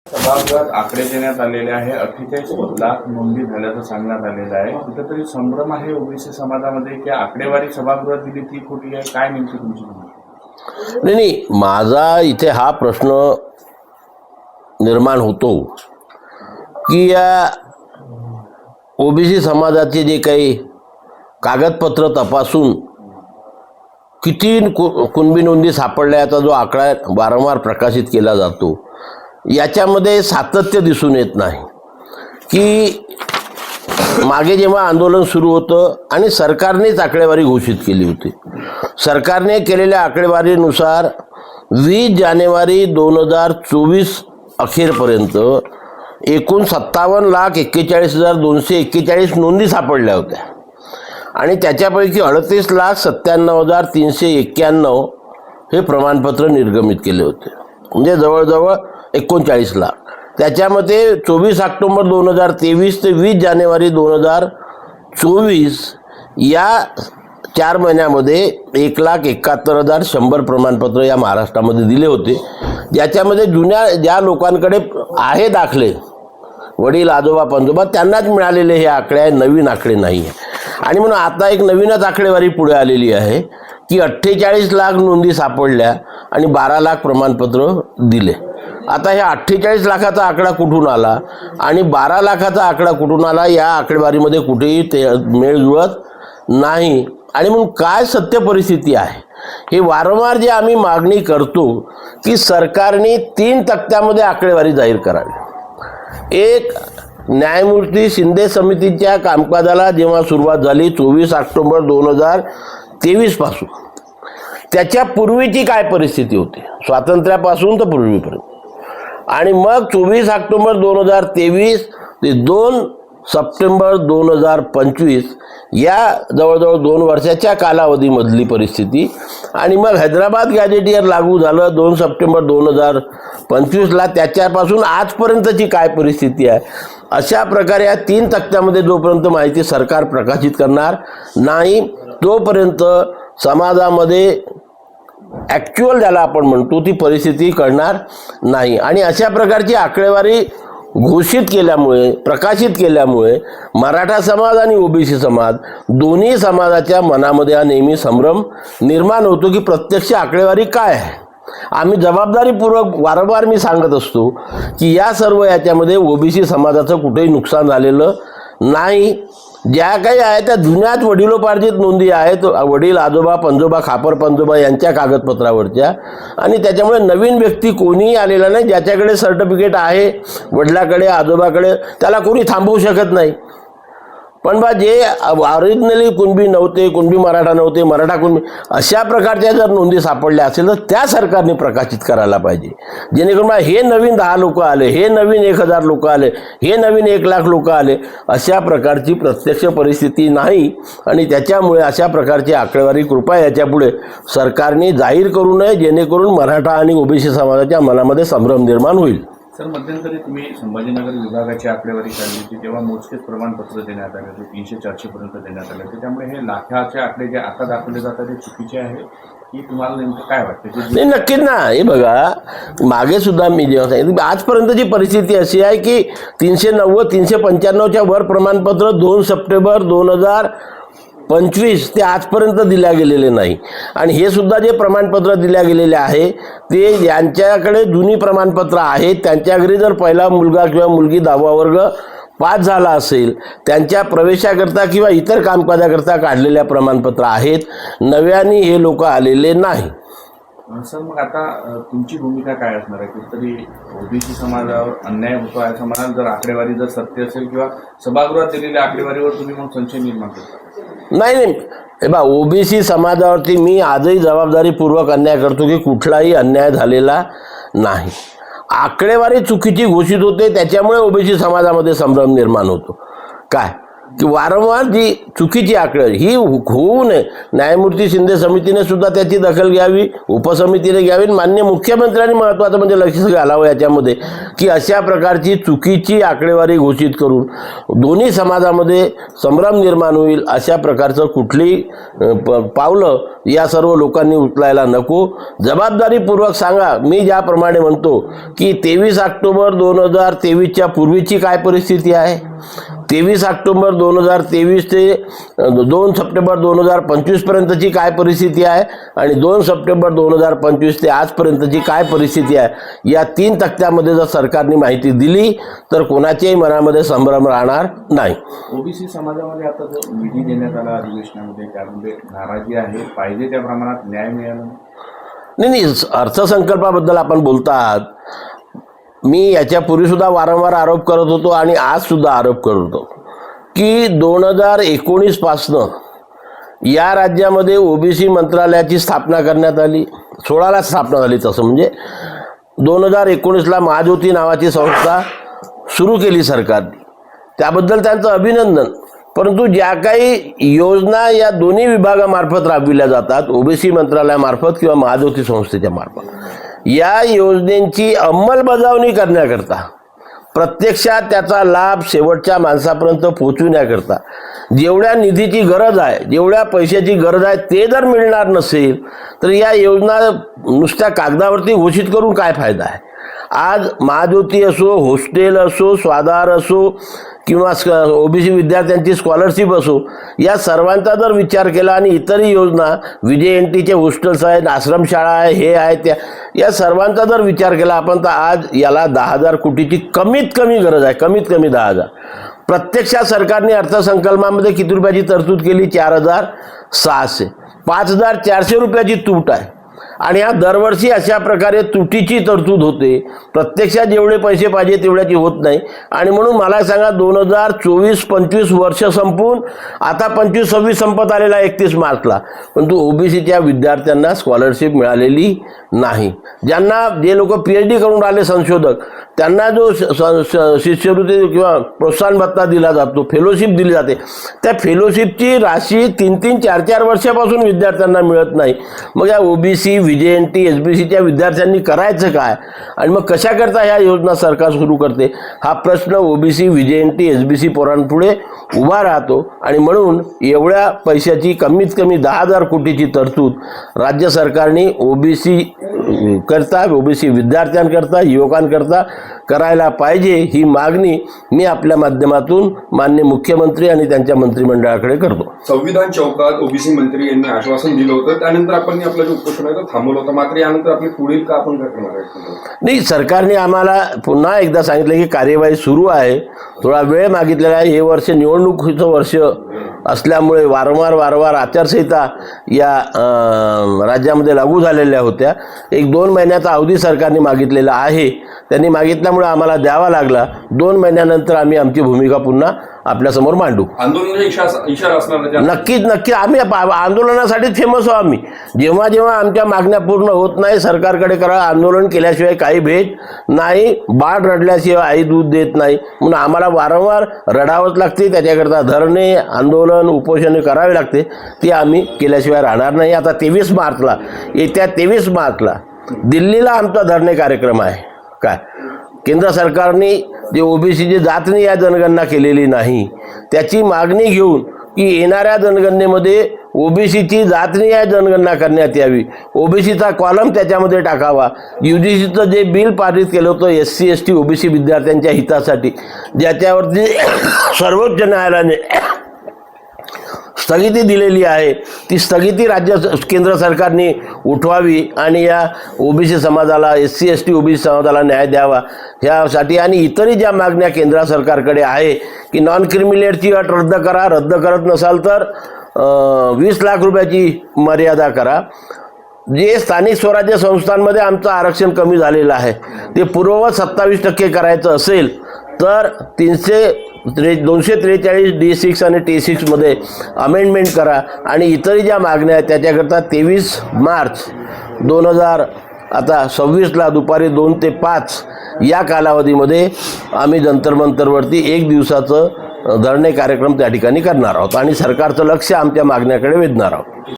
सभागृहात आकडे देण्यात आलेले आहे. 48 लाख नोंदी झाल्याचं सांगण्यात आलेलं आहे. कुठेतरी संभ्रम आहे ओबीसी समाजामध्ये की आकडेवारी सभागृहात दिली ती खोटी आहे. काय नेमकी तुमची म्हणणं? नाही, माझा इथे हा प्रश्न निर्माण होतो की या ओबीसी समाजाचे जे काही कागदपत्र तपासून किती कुणबी नोंदी सापडल्या याचा जो आकडा वारंवार प्रकाशित केला जातो याच्यामध्ये सातत्य दिसून येत नाही. की मागे जेव्हा आंदोलन सुरू होतं आणि सरकारनेच आकडेवारी घोषित केली होती, सरकारने केलेल्या आकडेवारीनुसार 20 जानेवारी 2024 अखेरपर्यंत एकूण 57,41,241 नोंदी सापडल्या होत्या आणि त्याच्यापैकी 38,97,391 हे प्रमाणपत्र निर्गमित केले होते, म्हणजे जवळजवळ 39 लाख. त्याच्यामध्ये 24 ऑक्टोबर 2023 ते 20 जानेवारी 2024 या 4 महिन्यामध्ये 1,71,100 प्रमाणपत्र या महाराष्ट्रामध्ये दिले होते, ज्याच्यामध्ये ज्या लोकांकडे आहे दाखले, वडील आजोबा पंजोबा, त्यांनाच मिळालेले हे आकडे आहे, नवीन आकडे नाही आहे. आणि म्हणून आता एक नवीनच आकडेवारी पुढे आलेली आहे की 48 लाख नोंदी सापडल्या आणि 12 लाख प्रमाणपत्र दिले. आता ह्या 48 लाखाचा आकडा कुठून आला आणि 12 लाखाचा आकडा कुठून आला या आकडेवारीमध्ये कुठेही ते मेळ जुळत नाही. आणि म्हणून काय सत्य परिस्थिती आहे हे वारंवार जे आम्ही मागणी करतो की सरकारने 3 तक्त्यामध्ये आकडेवारी जाहीर करावी. एक, न्यायमूर्ती शिंदे समितीच्या कामकाजाला जेव्हा सुरुवात झाली 24 ऑक्टोबर 2023 पासून, त्याच्या पूर्वीची काय परिस्थिती होती स्वातंत्र्यापासून तर पूर्वीपर्यंत, आणि मग 24 ऑक्टोबर 2023 ते 2 सप्टेंबर 2025 या जवळजवळ 2 वर्षाच्या कालावधीमधली परिस्थिती, आणि मग हैदराबाद गॅजेटियर लागू झालं 2 सप्टेंबर 2025ला, त्याच्यापासून आजपर्यंतची काय परिस्थिती आहे. अशा प्रकारे या 3 तक्त्यामध्ये जोपर्यंत माहिती सरकार प्रकाशित करणार नाही तोपर्यंत समाजामध्ये ॲक्च्युअल ज्याला आपण म्हणतो ती परिस्थिती कळणार नाही. आणि अशा प्रकारची आकडेवारी घोषित केल्यामुळे, प्रकाशित केल्यामुळे मराठा समाज आणि ओबीसी समाज दोन्ही समाजाच्या मनामध्ये हा नेहमी संभ्रम निर्माण होतो की प्रत्यक्ष आकडेवारी काय आहे. आम्ही जबाबदारीपूर्वक वारंवार मी सांगत असतो की या सर्व याच्यामध्ये ओबीसी समाजाचं कुठेही नुकसान झालेलं नाही. ज्या काही आहे त्या जुन्याच वडिलोपार्जित नोंदी आहेत, वडील आजोबा पंजोबा खापर पंजोबा यांच्या कागदपत्रावरच्या, आणि त्याच्यामुळे नवीन व्यक्ती कोणीही आलेला नाही. ज्याच्याकडे सर्टिफिकेट आहे वडिलाकडे आजोबाकडे त्याला कोणी थांबवू शकत नाही. पण बा जे ओरिजिनली कुणबी नव्हते, कुणबी मराठा नव्हते, मराठा कुणबी, अशा प्रकारच्या जर नोंदी सापडल्या असेल तर त्या सरकारने प्रकाशित करायला पाहिजे, जेणेकरून हे नवीन 10 लोक आले, हे नवीन 1000 लोक आले, हे नवीन 1 लाख लोक आले, अशा प्रकारची प्रत्यक्ष परिस्थिती नाही. आणि त्याच्यामुळे अशा प्रकारची आकडेवारी कृपया याच्यापुढे सरकारने जाहीर करू नये, जेणेकरून मराठा आणि ओबीसी समाजाच्या मनामध्ये संभ्रम निर्माण होईल. सर, मध्यंतरी तुम्ही संभाजीनगर विभागाची आकडेवारी काढली होती तेव्हा मोजकेच प्रमाणपत्र देण्यात आले होते, 300-400 पर्यंत देण्यात आले होते. त्यामुळे हे लाखाचे आकडे जे आता दाखवले जातात ते चुकीचे आहे की तुम्हाला नेमकं काय वाटतं? नाही, नक्कीच ना. हे बघा, मागे सुद्धा मी जेव्हा सांगितलं आजपर्यंतची परिस्थिती अशी आहे की 390-395च्या वर प्रमाणपत्र 2 सप्टेंबर 2025 ते आजपर्यंत दिल्या गेलेले नाही. आणि हे सुद्धा जे प्रमाणपत्र दिल्या गेलेले आहे ते ज्यांच्याकडे जुनी प्रमाणपत्र आहेत त्यांच्या घरी जर पहिला मुलगा किंवा मुलगी 10वा वर्ग पास झाला असेल त्यांच्या प्रवेशाकरता किंवा इतर कामकाजाकरता काढलेल्या प्रमाणपत्र आहेत, नव्याने हे लोक आलेले नाही. सर, मग आता तुमची भूमिका काय असणार आहे? कुठेतरी ओबीसी समाजावर अन्याय होतो आहे असं म्हणाल जर आकडेवारी जर सत्य असेल, किंवा सभागृहात दिलेल्या आकडेवारीवर तुम्ही मग संशय निर्माण करता? नाही, हे बा, ओबीसी समाजावरती मी आजही जबाबदारीपूर्वक अन्याय करतो की कुठलाही अन्याय झालेला नाही. आकडेवारी चुकीची घोषित होते, त्याच्यामुळे ओबीसी समाजामध्ये संभ्रम निर्माण होतो. काय की वारंवार जी चुकीची आकडेवारी ही होऊ नये, न्यायमूर्ती शिंदे समितीने सुद्धा त्याची दखल घ्यावी, उपसमितीने घ्यावी, माननीय मुख्यमंत्र्यांनी महत्त्वाचं म्हणजे लक्ष घालावं याच्यामध्ये की अशा प्रकारची चुकीची आकडेवारी घोषित करून दोन्ही समाजामध्ये संभ्रम निर्माण होईल अशा प्रकारचं कुठलीही पावलं या सर्व लोकांनी उचलायला नको. जबाबदारीपूर्वक सांगा. मी ज्याप्रमाणे म्हणतो की 23 ऑक्टोबर 2023च्या पूर्वीची काय परिस्थिती आहे, 23 ऑक्टोबर 2023 ते 2 सप्टेंबर 2025 पर्यंतची काय परिस्थिती आहे आणि 2 सप्टेंबर 2025 ते आजपर्यंतची काय परिस्थिती आहे, या 3 तक्त्यामध्ये जर सरकारने माहिती दिली तर कोणाच्याही मनामध्ये संभ्रम राहणार नाही. ओबीसी समाजामध्ये आता जो निधी देण्यात आला अधिवेशनामध्ये त्यामध्ये नाराजी आहे, पाहिजे त्या प्रमाणात न्याय मिळाला नाही. अर्थसंकल्पाबद्दल आपण बोलता आहात. मी याच्यापूर्वी सुद्धा वारंवार आरोप करत होतो आणि आज सुद्धा आरोप करत होतो की 2019 पासनं या राज्यामध्ये ओबीसी मंत्रालयाची स्थापना करण्यात आली. 16ला स्थापना झाली. तसं म्हणजे 2019ला महाज्योती नावाची संस्था सुरू केली सरकारने, त्याबद्दल त्यांचं अभिनंदन. परंतु ज्या काही योजना या दोन्ही विभागामार्फत राबविल्या जातात, ओबीसी मंत्रालयामार्फत किंवा महाज्योती संस्थेच्या मार्फत, या योजनेची अंमलबजावणी करण्याकरता, प्रत्यक्षात त्याचा लाभ शेवटच्या माणसापर्यंत पोहोचविण्याकरता जेवढ्या निधीची गरज आहे, जेवढ्या पैशाची गरज आहे ते जर मिळणार नसेल तर या योजना नुसत्या कागदावरती घोषित करून काय फायदा आहे. आज महाज्योती असो, हॉस्टेल असो, स्वाधार असो किंवा ओबीसी विद्यार्थ्यांची स्कॉलरशिप असो, या सर्वांचा जर विचार केला आणि इतरही योजना, विजय एनटीचे हॉस्टेल्स आहेत, आश्रमशाळा आहे, हे आहे, त्या या सर्वांचा जर विचार केला आपण तर आज याला 10,000 कोटीची कमीत कमी गरज आहे, कमीत कमी 10,000. प्रत्यक्षात सरकारने अर्थसंकल्पामध्ये किती रुपयाची तरतूद केली? 4,600. 5,400 रुपयाची तूट आहे आणि हा दरवर्षी अशा प्रकारे तुटीची तरतूद होते. प्रत्यक्षात जेवढे पैसे पाहिजे तेवढ्याची होत नाही. आणि म्हणून मला सांगा, 2024-25 वर्ष संपून आता 25-26 संपत आलेला 31 मार्चला, परंतु ओबीसीच्या विद्यार्थ्यांना स्कॉलरशिप मिळालेली नाही. ज्यांना जे लोक PhD करून राहिले संशोधक, त्यांना जो शिष्यवृत्ती किंवा प्रोत्साहन भत्ता दिला जातो, फेलोशिप दिली जाते, त्या फेलोशिपची राशी 3-3, 4-4 वर्षापासून विद्यार्थ्यांना मिळत नाही. मग या ओबीसी, VJNT, SBCच्या विद्यार्थ्यांनी करायचं काय आणि मग कशाकरता ह्या योजना सरकार सुरू करते, हा प्रश्न ओबीसी, VJNT, SBC पोरांपुढे उभा राहतो. आणि म्हणून एवढ्या पैशाची कमीत कमी 10,000 कोटीची तरतूद राज्य सरकारने ओबीसी करता, ओबीसी विद्यार्थ्यांकरता, युवकांकरता करायला पाहिजे, ही मागणी मी आपल्या माध्यमातून माननीय मुख्यमंत्री आणि त्यांच्या मंत्रिमंडळाकडे करतो. संविधान चौकात ओबीसी मंत्री यांनी आश्वासन दिलं होतं, त्यानंतर आपण आपलं जे उपोषण आहे थांबवलं होतं, मात्र यानंतर आपली पुढील का आपण काय करणार आहे? नाही, सरकारने आम्हाला पुन्हा एकदा सांगितलं की कार्यवाही सुरू आहे, थोडा वेळ मागितलेला आहे. हे वर्ष निवडणुकीचं वर्ष असल्यामुळे वारंवार आचारसंहिता या राज्यामध्ये लागू झालेल्या होत्या. 1-2 महिन्याचा अवधी सरकारने मागितलेला आहे. त्यांनी मागितल्यामुळे आम्हाला द्यावा लागला. 2 महिन्यानंतर आम्ही आमची भूमिका पुन्हा आपल्यासमोर मांडू. आंदोलनाचा इशारा असणार? नक्कीच आम्ही आंदोलनासाठी फेमस आहो. आम्ही जेव्हा आमच्या मागण्या पूर्ण होत नाही, सरकारकडे करा, आंदोलन केल्याशिवाय काही भेट नाही. बाळ रडल्याशिवाय आई दूध देत नाही, म्हणून आम्हाला वारंवार रडावंच लागते. त्याच्याकरता धरणे, आंदोलन, उपोषणे करावे लागते. ती आम्ही केल्याशिवाय राहणार नाही. आता 23 मार्चला, येत्या 23 मार्चला दिल्लीला आमचा धरणे कार्यक्रम आहे. काय केंद्र सरकारने जे ओबीसीची जातनिहाय जनगणना केलेली नाही, त्याची मागणी घेऊन की येणाऱ्या जनगणनेमध्ये ओबीसीची जातनिहाय जनगणना करण्यात यावी, ओबीसीचा कॉलम त्याच्यामध्ये टाकावा. UGCचं जे बिल पारित केलं होतं SC ST ओबीसी विद्यार्थ्यांच्या हितासाठी, ज्याच्यावरती सर्वोच्च न्यायालयाने स्थगिती दिलेली आहे, ती स्थगिती केंद्र सरकारने उठवावी आणि या ओबीसी समाजाला, SC ST ओबीसी समाजाला न्याय द्यावा ह्यासाठी. आणि इतरही ज्या मागण्या केंद्र सरकारकडे आहे की नॉन क्रिमिलेटची अट रद्द करा, रद्द करत नसाल तर 20 लाख रुपयाची मर्यादा करा. जे स्थानिक स्वराज्य संस्थांमध्ये आमचं आरक्षण कमी झालेलं आहे ते पूर्ववत 27% करायचं असेल तर 243 D6 आणि T6 मध्ये अमेंडमेंट करा. आणि इतरही ज्या मागण्या आहेत त्याच्याकरता 23 मार्च 2026ला दुपारी 2 ते 5 या कालावधीमध्ये आम्ही जंतर मंतरवरती 1 दिवसाचं धरणे कार्यक्रम त्या ठिकाणी करणार आहोत आणि सरकारचं लक्ष आमच्या मागण्याकडे वेधणार आहोत.